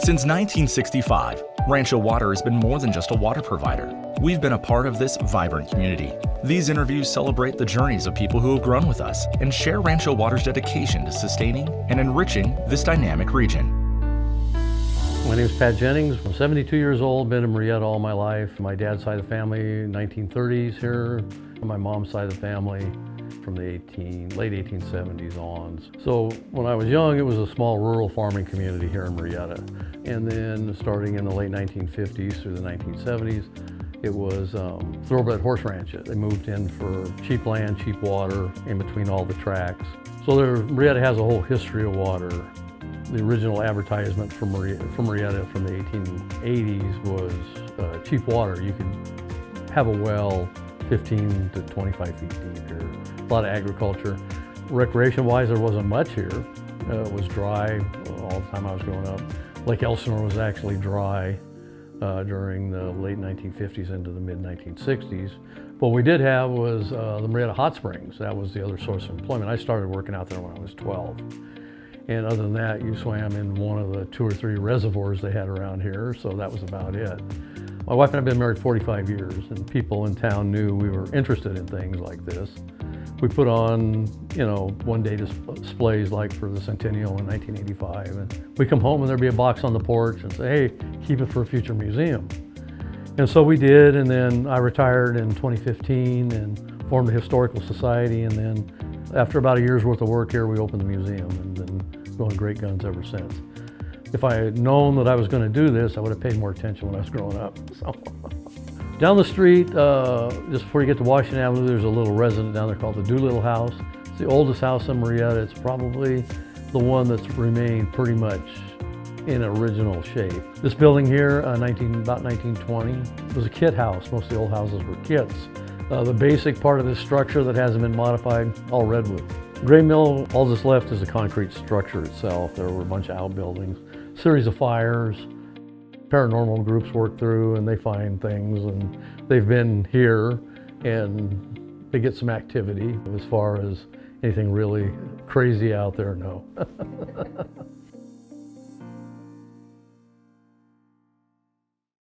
Since 1965, Rancho Water has been more than just a water provider. We've been a part of this vibrant community. These interviews celebrate the journeys of people who have grown with us and share Rancho Water's dedication to sustaining and enriching this dynamic region. My name is Pat Jennings. I'm 72 years old, been in Murrieta all my life. My dad's side of the family, 1930s here. My mom's side of the family from the late 1870s on. So when I was young, it was a small rural farming community here in Murrieta. And then starting in the late 1950s through the 1970s, it was thoroughbred horse ranches. They moved in for cheap land, cheap water in between all the tracks. So Murrieta has a whole history of water. The original advertisement for Murrieta from the 1880s was cheap water. You could have a well 15 to 25 feet deep here. A lot of agriculture. Recreation-wise, there wasn't much here. It was dry all the time I was growing up. Lake Elsinore was actually dry during the late 1950s into the mid-1960s. What we did have was the Murrieta Hot Springs. That was the other source of employment. I started working out there when I was 12. And other than that, you swam in one of the 2 or 3 reservoirs they had around here, so that was about it. My wife and I have been married 45 years, and people in town knew we were interested in things like this. We put on, one-day displays like for the Centennial in 1985, and we come home and there'd be a box on the porch and say, hey, keep it for a future museum. And so we did, and then I retired in 2015 and formed a historical society, and then after about a year's worth of work here, we opened the museum and been going great guns ever since. If I had known that I was going to do this, I would have paid more attention when I was growing up. So. Down the street, just before you get to Washington Avenue, there's a little residence down there called the Doolittle House. It's the oldest house in Murrieta. It's probably the one that's remained pretty much in original shape. This building here, about 1920, was a kit house. Most of the old houses were kits. The basic part of this structure that hasn't been modified, all redwood. Gray mill, all that's left is the concrete structure itself. There were a bunch of outbuildings, series of fires. Paranormal groups work through and they find things, and they've been here and they get some activity. As far as anything really crazy out there, no.